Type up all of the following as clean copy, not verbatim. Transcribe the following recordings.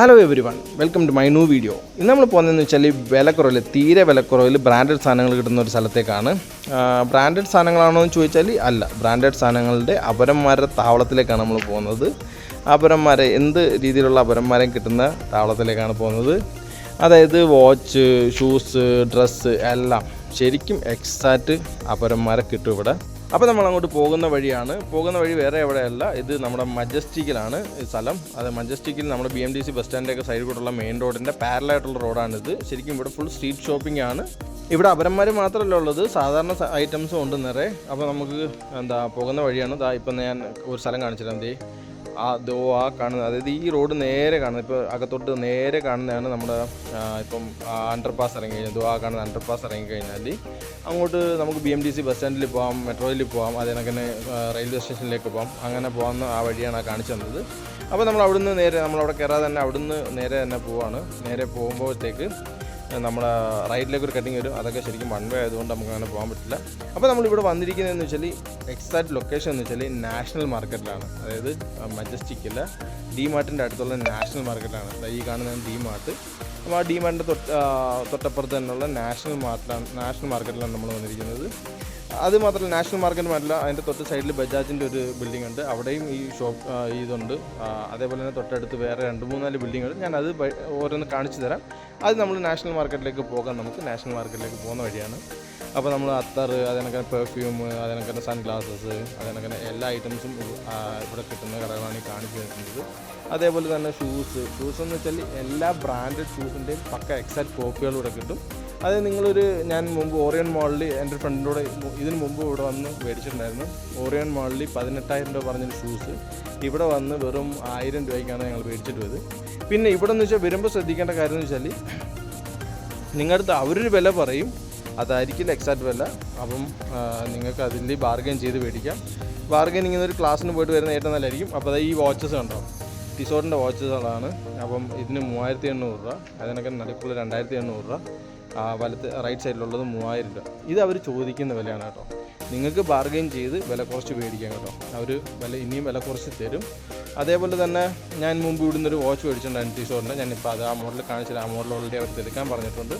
Hello everyone, welcome to my new video. ഇന്ന് നമ്മൾ പോകുന്നതെന്ന് വെച്ചാൽ വിലക്കുറവിൽ, തീരെ വിലക്കുറവിൽ ബ്രാൻഡഡ് സാധനങ്ങൾ കിട്ടുന്ന ഒരു സ്ഥലത്തേക്കാണ്. ബ്രാൻഡഡ് സാധനങ്ങളാണോ എന്ന് ചോദിച്ചാൽ അല്ല, ബ്രാൻഡഡ് സാധനങ്ങളുടെ അപരന്മാരുടെ താവളത്തിലേക്കാണ് നമ്മൾ പോകുന്നത്. അപരന്മാരെ, എന്ത് രീതിയിലുള്ള അപരന്മാരെയും കിട്ടുന്ന താവളത്തിലേക്കാണ് പോകുന്നത്. അതായത് വാച്ച്, ഷൂസ്, ഡ്രസ്സ് എല്ലാം ശരിക്കും എക്സാക്റ്റ് അപരന്മാരെ കിട്ടും ഇവിടെ. അപ്പോൾ നമ്മൾ അങ്ങോട്ട് പോകുന്ന വഴി വേറെ എവിടെയല്ല, ഇത് നമ്മുടെ മജസ്റ്റിക്കിലാണ് സ്ഥലം. അത് മജസ്റ്റിക്കിൽ നമ്മുടെ BMTC ബസ് സ്റ്റാൻഡിൻ്റെയൊക്കെ സൈഡിൽ കൂടെയുള്ള മെയിൻ റോഡിൻ്റെ പാരലായിട്ടുള്ള റോഡാണിത്. ശരിക്കും ഇവിടെ ഫുൾ സ്ട്രീറ്റ് ഷോപ്പിംഗ് ആണ്. ഇവിടെ അപരന്മാർ മാത്രമല്ല ഉള്ളത്, സാധാരണ ഐറ്റംസും ഉണ്ട് നിറയെ. അപ്പോൾ നമുക്ക് പോകുന്ന വഴിയാണ്. ഇപ്പം ഞാൻ ഒരു സ്ഥലം കാണിച്ചിട്ടുണ്ട്. ആ കാണുന്നത്, അതായത് ഈ റോഡ് നേരെ കാണുന്നത്, ഇപ്പോൾ അകത്തോട്ട് നേരെ കാണുന്നതാണ് നമ്മുടെ ഇപ്പം അണ്ടർപാസ് ഇറങ്ങി കഴിഞ്ഞാൽ, കാണുന്ന അണ്ടർപാസ് ഇറങ്ങിക്കഴിഞ്ഞാൽ അങ്ങോട്ട് നമുക്ക് BMTC ബസ് സ്റ്റാൻഡിൽ പോകാം, മെട്രോയിൽ പോകാം, അതിനങ്ങനെ റെയിൽവേ സ്റ്റേഷനിലേക്ക് പോകാം. അങ്ങനെ പോകുന്ന ആ വഴിയാണ് കാണിച്ചു തന്നത്. അപ്പോൾ നമ്മൾ അവിടുന്ന് നേരെ, നമ്മളവിടെ കയറാതെ തന്നെ അവിടുന്ന് നേരെ തന്നെ പോവാണ്. നേരെ പോകുമ്പോഴത്തേക്ക് നമ്മുടെ റൈറ്റിലേക്ക് ഒരു കട്ടിങ് വരും. അതൊക്കെ ശരിക്കും വൺ വേ ആയതുകൊണ്ട് നമുക്ക് അങ്ങനെ പോകാൻ പറ്റില്ല. അപ്പോൾ നമ്മളിവിടെ വന്നിരിക്കുന്നതെന്ന് വെച്ചാൽ, എക്സാക്റ്റ് ലൊക്കേഷൻ എന്ന് വെച്ചാൽ നാഷണൽ മാർക്കറ്റിലാണ്. അതായത് മജസ്റ്റിക്കില്ല, DMart അടുത്തുള്ള നാഷണൽ മാർക്കറ്റാണ്. ഈ കാണുന്നതാണ് DMart. അപ്പോൾ ആ DMart തൊട്ടപ്പുറത്ത് തന്നെയുള്ള നാഷണൽ മാർക്കറ്റിലാണ് നമ്മൾ വന്നിരിക്കുന്നത്. അത് മാത്രമല്ല, നാഷണൽ മാർക്കറ്റ് മാത്രമല്ല, അതിൻ്റെ തൊട്ട് സൈഡിൽ ബജാജിൻ്റെ ഒരു ബിൽഡിംഗ് ഉണ്ട്, അവിടെയും ഈ ഷോപ്പ് ഇതുണ്ട്. അതേപോലെ തന്നെ തൊട്ടടുത്ത് വേറെ 2-3-4 ബിൽഡിങ്ങുകൾ. ഞാനത് ഓരോന്ന് കാണിച്ചു തരാം. അത് നമ്മൾ നാഷണൽ മാർക്കറ്റിലേക്ക് പോകാം. നമുക്ക് നാഷണൽ മാർക്കറ്റിലേക്ക് പോകുന്ന വഴിയാണ്. അപ്പോൾ നമ്മൾ അത്തർ, അതിനൊക്കെ പെർഫ്യൂം, അതിനൊക്കെ സൺഗ്ലാസസ്, അതിനൊക്കെ എല്ലാ ഐറ്റംസും ഇവിടെ കിട്ടുന്ന കടകളാണ് ഈ കാണിച്ചു തരുന്നത്. അതേപോലെ തന്നെ ഷൂസ് എന്ന് വെച്ചാൽ എല്ലാ ബ്രാൻഡഡ് ഷൂസിൻ്റെയും പക്ക എക്സാക്റ്റ് കോപ്പികൾ ഇവിടെ കിട്ടും. അത് ഞാൻ മുമ്പ് ഓറിയൻ മാളിൽ എൻ്റെ ഫ്രണ്ടിനോട് ഇതിന് മുമ്പ് ഇവിടെ വന്ന് മേടിച്ചിട്ടുണ്ടായിരുന്നു. ഓറിയൻ മാളിൽ 18,000 രൂപ പറഞ്ഞൊരു ഷൂസ് ഇവിടെ വന്ന് വെറും 1000 രൂപയ്ക്കാണ് ഞങ്ങൾ മേടിച്ചിട്ട് പോയത്. പിന്നെ ഇവിടെ എന്ന് വെച്ചാൽ വരുമ്പോൾ ശ്രദ്ധിക്കേണ്ട കാര്യം എന്ന് വെച്ചാൽ, നിങ്ങളുടെ അവരൊരു വില പറയും, അതായിരിക്കില്ല എക്സാക്റ്റ് വില. അപ്പം നിങ്ങൾക്ക് അതിൽ ബാർഗെയിൻ ചെയ്ത് മേടിക്കാം. ബാർഗെയിനിങ് ഒരു ക്ലാസ്സിന് പോയിട്ട് വരുന്ന ഏറ്റവും നല്ലതായിരിക്കും. അപ്പോൾ അത് ഈ വാച്ചസ് കണ്ടോ, ടിസോറിൻ്റെ വാച്ചസുകളാണ്. അപ്പം ഇതിന് 3800 രൂപ, അതിനൊക്കെ നടുക്കുള്ള 2800 രൂപ, റൈറ്റ് സൈഡിലുള്ളത് 3000 രൂപ. ഇത് അവർ ചോദിക്കുന്ന വിലയാണ് കേട്ടോ. നിങ്ങൾക്ക് ബാർഗെയിൻ ചെയ്ത് വില കുറച്ച് മേടിക്കാം കേട്ടോ. അവർ ഇനിയും വില കുറച്ച് തരും. അതേപോലെ തന്നെ ഞാൻ മുമ്പ് ഇവിടുന്ന് ഒരു വാച്ച് മേടിച്ചിട്ടുണ്ടായിരുന്നു ടിസോറിൻ്റെ. ഞാനിപ്പോൾ അത് ആ മോഡൽ കാണിച്ചില്ല. ആ മോഡൽ ഓൾറെഡി അവർ എടുക്കാൻ പറഞ്ഞിട്ടുണ്ട്.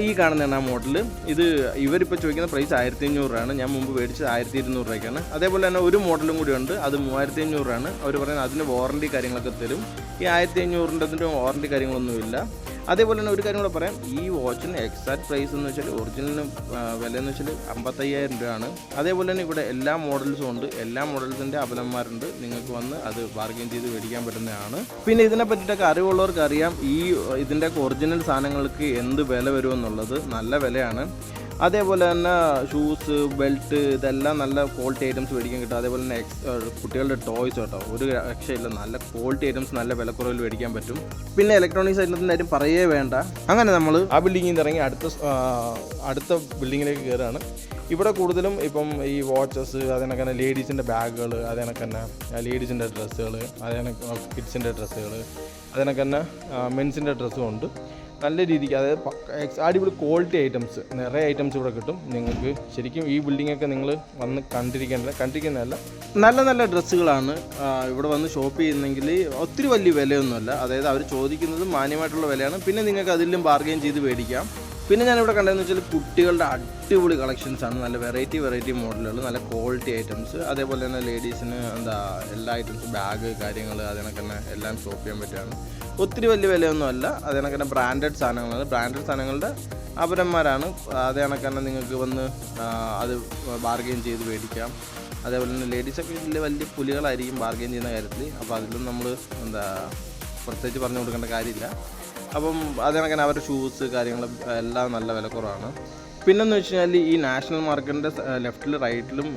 ഈ കാണുന്നതാണ് ആ മോഡൽ. ഇത് ഇവരിപ്പോൾ ചോദിക്കുന്ന പ്രൈസ് 1500 രൂപയാണ്. ഞാൻ മുമ്പ് മേടിച്ചത് 1200 രൂപയ്ക്കാണ്. അതേപോലെ തന്നെ ഒരു മോഡലും കൂടി ഉണ്ട്, അത് 3500 രൂപയാണ്. അവർ പറയുന്നത് അതിന് വാറണ്ടി കാര്യങ്ങളൊക്കെ തരും. ഈ 1500-ൻ്റെ വാറണ്ടി കാര്യങ്ങളൊന്നുമില്ല. അതേപോലെ തന്നെ ഒരു കാര്യം കൂടെ പറയാം, ഈ വാച്ചിന് എക്സാക്റ്റ് പ്രൈസ് എന്ന് വെച്ചാൽ, ഒറിജിനലിന് വില എന്ന് വെച്ചാൽ 55,000 രൂപയാണ്. അതേപോലെ തന്നെ ഇവിടെ എല്ലാ മോഡൽസും ഉണ്ട്, എല്ലാ മോഡൽസിൻ്റെ അപലന്മാരുണ്ട്. നിങ്ങൾക്ക് വന്ന് അത് ബാർഗെയിൻ ചെയ്ത് മേടിക്കാൻ പറ്റുന്നതാണ്. പിന്നെ ഇതിനെ പറ്റിയിട്ടൊക്കെ അറിവുള്ളവർക്ക് അറിയാം, ഇതിൻ്റെ ഒറിജിനൽ സാധനങ്ങൾക്ക് എന്ത് വില വരുമെന്നുള്ളത്. നല്ല വിലയാണ്. അതേപോലെ തന്നെ ഷൂസ്, ബെൽറ്റ്, ഇതെല്ലാം നല്ല ക്വാളിറ്റി ഐറ്റംസ് മേടിക്കാൻ കിട്ടും. അതേപോലെ തന്നെ കുട്ടികളുടെ ടോയ്സ് കേട്ടോ, ഒരു രക്ഷയില്ല, നല്ല ക്വാളിറ്റി ഐറ്റംസ് നല്ല വിലക്കുറവിൽ മേടിക്കാൻ പറ്റും. പിന്നെ ഇലക്ട്രോണിക്സ് ഐറ്റത്തിൻ്റെ കാര്യം പറയേ വേണ്ട. അങ്ങനെ നമ്മൾ ആ ബിൽഡിങ്ങിൽ നിന്ന് ഇറങ്ങി അടുത്ത ബിൽഡിങ്ങിലേക്ക് കയറുകയാണ്. ഇവിടെ കൂടുതലും ഇപ്പം ഈ വാച്ചസ്, അതിനൊക്കെ തന്നെ ലേഡീസിൻ്റെ ബാഗുകൾ, അതിനൊക്കെ തന്നെ ലേഡീസിൻ്റെ ഡ്രസ്സുകൾ, അതിനൊക്കെ കിഡ്സിൻ്റെ ഡ്രസ്സുകൾ, അതിനൊക്കെ തന്നെ മെൻസിൻ്റെ ഡ്രസ്സും ഉണ്ട്. നല്ല രീതിക്ക്, അതായത് അടിപൊളി ക്വാളിറ്റി ഐറ്റംസ്, നിറയെ ഐറ്റംസ് ഇവിടെ കിട്ടും. നിങ്ങൾക്ക് ശരിക്കും ഈ ബിൽഡിങ്ങൊക്കെ നിങ്ങൾ വന്ന് കണ്ടിരിക്കുന്നതല്ല, നല്ല നല്ല ഡ്രസ്സുകളാണ്. ഇവിടെ വന്ന് ഷോപ്പ് ചെയ്യുന്നെങ്കിൽ ഒത്തിരി വലിയ വിലയൊന്നുമല്ല, അതായത് അവർ ചോദിക്കുന്നത് മാന്യമായിട്ടുള്ള വിലയാണ്. പിന്നെ നിങ്ങൾക്ക് അതിലും ബാർഗെയിൻ ചെയ്ത് മേടിക്കാം. പിന്നെ ഞാനിവിടെ കണ്ടതെന്ന് വെച്ചാൽ കുട്ടികളുടെ അടിപൊളി കളക്ഷൻസാണ്. നല്ല വെറൈറ്റി മോഡലുകൾ, നല്ല ക്വാളിറ്റി ഐറ്റംസ്. അതേപോലെ തന്നെ ലേഡീസിന് എല്ലാ ഐറ്റംസും, ബാഗ് കാര്യങ്ങൾ, അതിനൊക്കെ തന്നെ എല്ലാം ഷോപ്പ് ചെയ്യാൻ പറ്റുകയാണ്. ഒത്തിരി വലിയ വിലയൊന്നും അല്ല. അതിനൊക്കെ തന്നെ ബ്രാൻഡഡ് സാധനങ്ങളുടെ അപരന്മാരാണ്. അതേണക്കെ തന്നെ നിങ്ങൾക്ക് വന്ന് അത് ബാർഗെയിൻ ചെയ്ത് മേടിക്കാം. അതേപോലെ തന്നെ ലേഡീസൊക്കെ വലിയ പുലികളായിരിക്കും ബാർഗെയിൻ ചെയ്യുന്ന കാര്യത്തിൽ. അപ്പോൾ അതിലും നമ്മൾ പ്രത്യേകിച്ച് പറഞ്ഞു കൊടുക്കേണ്ട കാര്യമില്ല. അപ്പം അതിനൊക്കെ അവരുടെ ഷൂസ് കാര്യങ്ങൾ എല്ലാം നല്ല വിലക്കുറവാണ്. പിന്നെന്ന് വെച്ച് കഴിഞ്ഞാൽ, ഈ നാഷണൽ മാർക്കറ്റിൻ്റെ ലെഫ്റ്റിലും റൈറ്റിലും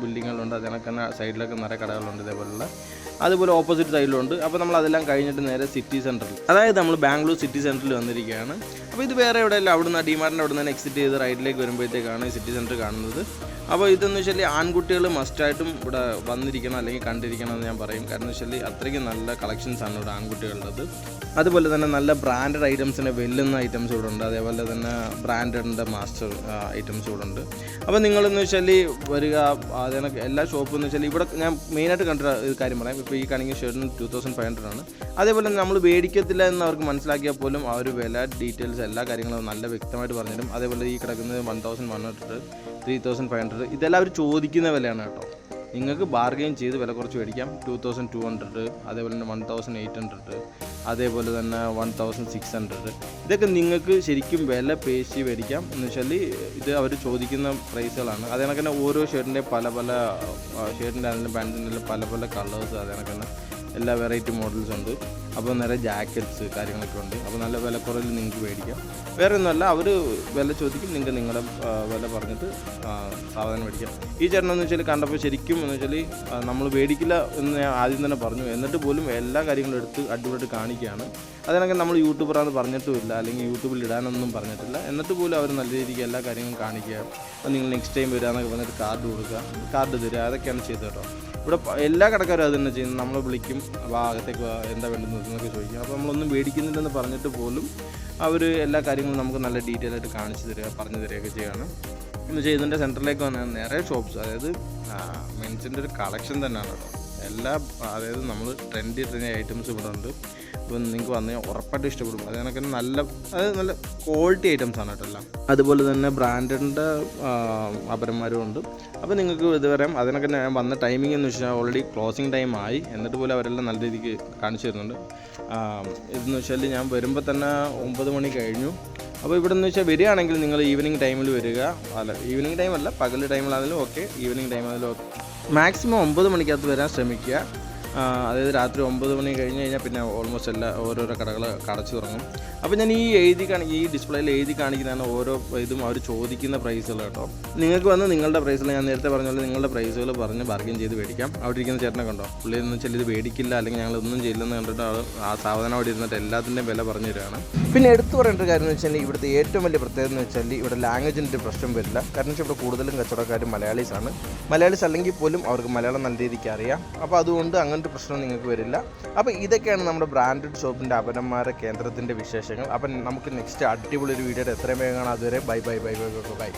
ബിൽഡിങ്ങുകളുണ്ട്. അതിനൊക്കെ തന്നെ സൈഡിലൊക്കെ നിറയെ കടകളുണ്ട് ഇതേപോലുള്ള. അതുപോലെ ഓപ്പോസിറ്റ് സൈഡിലുണ്ട്. അപ്പോൾ നമ്മൾ അതെല്ലാം കഴിഞ്ഞിട്ട് നേരെ സിറ്റി സെൻറ്ററിൽ, അതായത് നമ്മൾ ബാംഗ്ലൂർ സിറ്റി സെൻറ്ററിൽ വന്നിരിക്കുകയാണ്. അപ്പോൾ ഇത് വേറെ എവിടെയല്ല, അവിടുന്ന് DMart അവിടെ നിന്ന് എക്സിറ്റ് ചെയ്ത് റൈറ്റിലേക്ക് വരുമ്പോഴത്തേക്കാണ് ഈ സിറ്റി സെൻറ്റർ കാണുന്നത്. അപ്പോൾ ഇതെന്ന് വെച്ചാൽ ആൺകുട്ടികൾ മസ്റ്റായിട്ടും ഇവിടെ വന്നിരിക്കണം, അല്ലെങ്കിൽ കണ്ടിരിക്കണം എന്ന് ഞാൻ പറയും. കാരണം എന്ന് വെച്ചാൽ അത്രയ്ക്ക് നല്ല കളക്ഷൻസാണ് ഇവിടെ ആൺകുട്ടികളുള്ളത്. അതുപോലെ തന്നെ നല്ല ബ്രാൻഡഡ് ഐറ്റംസിനെ വെല്ലുന്ന ഐറ്റംസ് ഇവിടെ ഉണ്ട്. അതേപോലെ തന്നെ ബ്രാൻഡഡിൻ്റെ മാസ്റ്റർ ഐറ്റംസ് ഇവിടെ ഉണ്ട്. അപ്പോൾ നിങ്ങളെന്ന് വെച്ചാൽ വരിക, അതിനൊക്കെ എല്ലാ ഷോപ്പും എന്ന് വെച്ചാൽ ഇവിടെ ഞാൻ മെയിനായിട്ട് കണ്ട കാര്യം പറയാം. ഇപ്പോൾ ഈ കാണിക്കുന്ന ഷർട്ടിന് 2500 ആണ്. അതേപോലെ തന്നെ നമ്മൾ മേടിക്കത്തില്ല എന്ന് അവർക്ക് മനസ്സിലാക്കിയാൽ പോലും അവർ വില ഡീറ്റെയിൽസ് എല്ലാ കാര്യങ്ങളും നല്ല വ്യക്തമായിട്ട് പറഞ്ഞുതരും. അതേപോലെ ഈ കിടക്കുന്നത് 1100, 3500 ഇതെല്ലാം അവർ ചോദിക്കുന്ന വിലയാണ് കേട്ടോ. നിങ്ങൾക്ക് ബാർഗെയിൻ ചെയ്ത് വില കുറച്ച് മേടിക്കാം. 2200, അതേപോലെ തന്നെ 1800, അതേപോലെ തന്നെ 1600 ഇതൊക്കെ നിങ്ങൾക്ക് ശരിക്കും വില പേശി മേടിക്കാം. എന്ന് വെച്ചാൽ ഇത് അവർ ചോദിക്കുന്ന പ്രൈസുകളാണ്. അതേ കണക്ക് തന്നെ ഓരോ ഷർട്ടിൻ്റെ പല ഷർട്ടിൻ്റെ ആണെങ്കിലും പാൻറ്റിൻ്റെ പല കളേഴ്സ്, അതേ കണക്ക് തന്നെ എല്ലാ വെറൈറ്റി മോഡൽസ് ഉണ്ട്. അപ്പോൾ നിറയെ ജാക്കറ്റ്സ് കാര്യങ്ങളൊക്കെ ഉണ്ട്. അപ്പോൾ നല്ല വിലക്കുറവിൽ നിങ്ങൾക്ക് മേടിക്കാം. വേറെ ഒന്നുമല്ല, അവർ വില ചോദിക്കും, നിങ്ങൾക്ക് നിങ്ങളുടെ വില പറഞ്ഞിട്ട് സാധനം മേടിക്കാം. ഈ ചേട്ടനെന്ന് വെച്ചാൽ കണ്ടപ്പോൾ ശരിക്കും എന്ന് വെച്ചാൽ നമ്മൾ മേടിക്കില്ല എന്ന് ഞാൻ ആദ്യം തന്നെ പറഞ്ഞു. എന്നിട്ട് പോലും എല്ലാ കാര്യങ്ങളും എടുത്ത് അടിപൊളിയായിട്ട് കാണിക്കുകയാണ്. അതിനൊക്കെ നമ്മൾ യൂട്യൂബറാണെന്ന് പറഞ്ഞിട്ടുമില്ല, അല്ലെങ്കിൽ യൂട്യൂബിൽ ഇടാനൊന്നും പറഞ്ഞിട്ടില്ല. എന്നിട്ട് പോലും അവർ നല്ല രീതിക്ക് എല്ലാ കാര്യങ്ങളും കാണിക്കുക. നിങ്ങൾ നെക്സ്റ്റ് ടൈം വരിക എന്നൊക്കെ പറഞ്ഞിട്ട് കാർഡ് കൊടുക്കുക, കാർഡ് തരിക, അതൊക്കെയാണ് ചെയ്തത് കേട്ടോ. ഇവിടെ എല്ലാ കടക്കാരും അത് തന്നെ ചെയ്യുന്നത്. നമ്മൾ വിളിക്കും, അകത്തേക്ക് എന്താ വേണ്ടതെന്ന് എന്നൊക്കെ ചോദിക്കും. അപ്പോൾ നമ്മളൊന്നും മേടിക്കുന്നില്ലെന്ന് പറഞ്ഞിട്ട് പോലും അവർ എല്ലാ കാര്യങ്ങളും നമുക്ക് നല്ല ഡീറ്റെയിൽ ആയിട്ട് കാണിച്ചു തരിക, പറഞ്ഞു തരികയൊക്കെ ചെയ്യുകയാണ്. എന്ന് വെച്ചാൽ ഇതിൻ്റെ സെൻറ്ററിലേക്ക് വന്നാൽ നിറയെ ഷോപ്സ്, അതായത് മെൻസിൻ്റെ ഒരു കളക്ഷൻ തന്നെയാണ് കേട്ടോ. അതായത് നമ്മൾ ട്രെൻഡി ഐറ്റംസ് ഇവിടെ ഉണ്ട്. അപ്പോൾ നിങ്ങൾക്ക് വന്ന് ഉറപ്പായിട്ട് ഇഷ്ടപ്പെടും. അതിനൊക്കെ നല്ല ക്വാളിറ്റി ഐറ്റംസ് ആണ് കേട്ടോ എല്ലാം. അതുപോലെ തന്നെ ബ്രാൻഡിൻ്റെ അപരന്മാരും ഉണ്ട്. അപ്പോൾ നിങ്ങൾക്ക് ഇത് പറയാം. അതിനൊക്കെ ഞാൻ വന്ന ടൈമിംഗ് എന്ന് വെച്ചാൽ ഓൾറെഡി ക്ലോസിങ് ടൈം ആയി. എന്നിട്ട് പോലും അവരെല്ലാം നല്ല രീതിക്ക് കാണിച്ചു തരുന്നുണ്ട്. ഇതെന്ന് വെച്ചാൽ ഞാൻ വരുമ്പോൾ തന്നെ 9 മണി കഴിഞ്ഞു. അപ്പോൾ ഇവിടെ നിന്ന് വെച്ചാൽ വരികയാണെങ്കിൽ നിങ്ങൾ ഈവനിങ് ടൈമിൽ വരിക. ഈവനിങ് ടൈമല്ല, പകൽ ടൈമിലാണെങ്കിലും ഓക്കെ, ഈവനിങ് ടൈമാണെങ്കിലും ഓക്കെ. മാക്സിമം 9 മണിക്കകത്ത് വരാൻ ശ്രമിക്കുക. അതായത് രാത്രി 9 മണി കഴിഞ്ഞ് കഴിഞ്ഞാൽ പിന്നെ ഓൾമോസ്റ്റ് ഓരോരോ കടകൾ അടച്ചു തുടങ്ങും. അപ്പോൾ ഞാൻ ഈ ഡിസ്പ്ലേയിൽ എഴുതി കാണിക്കുന്നതാണ് ഓരോ ഇതും അവർ ചോദിക്കുന്ന പ്രൈസുകൾ കേട്ടോ. നിങ്ങൾക്ക് വന്ന് നിങ്ങളുടെ പ്രൈസുകൾ, ഞാൻ നേരത്തെ പറഞ്ഞ പോലെ നിങ്ങളുടെ പ്രൈസുകൾ പറഞ്ഞ് ബാർഗെയിൻ ചെയ്ത് മേടിക്കാം. അവിടെ ഇരിക്കുന്ന ചേട്ടനെ കണ്ടോ, പുള്ളി എന്ന് വെച്ചാൽ ഇത് മേടിക്കില്ല അല്ലെങ്കിൽ ഞങ്ങളൊന്നും ചെയ്യില്ലെന്ന് കണ്ടിട്ട് ആ സാധനം അവിടെ ഇരുന്നിട്ട് എല്ലാത്തിൻ്റെയും വില പറഞ്ഞു തരികയാണ്. പിന്നെ എടുത്തു പറയേണ്ട ഒരു കാര്യം എന്ന് വെച്ചാൽ ഇവിടുത്തെ ഏറ്റവും വലിയ പ്രത്യേകത എന്ന് വെച്ചാൽ ഇവിടെ ലാംഗ്വേജിൻ്റെ പ്രശ്നം വരില്ല. കാരണം വെച്ചാൽ ഇവിടെ കൂടുതലും കച്ചവടക്കാരും മലയാളീസാണ്. മലയാളീസ് അല്ലെങ്കിൽ പോലും അവർക്ക് മലയാളം നല്ല രീതിക്ക് അറിയാം. അപ്പോൾ അതുകൊണ്ട് അങ്ങനത്തെ പ്രശ്നം നിങ്ങൾക്ക് വരില്ല. അപ്പോൾ ഇതൊക്കെയാണ് നമ്മുടെ ബ്രാൻഡഡ് ഷോപ്പിൻ്റെ അപരന്മാര കേന്ദ്രത്തിൻ്റെ വിശേഷങ്ങൾ. അപ്പം നമുക്ക് നെക്സ്റ്റ് അടിപൊളി ഒരു വീഡിയോയുടെ എത്രയും വേഗം കാണാം. അതുവരെ ബൈ.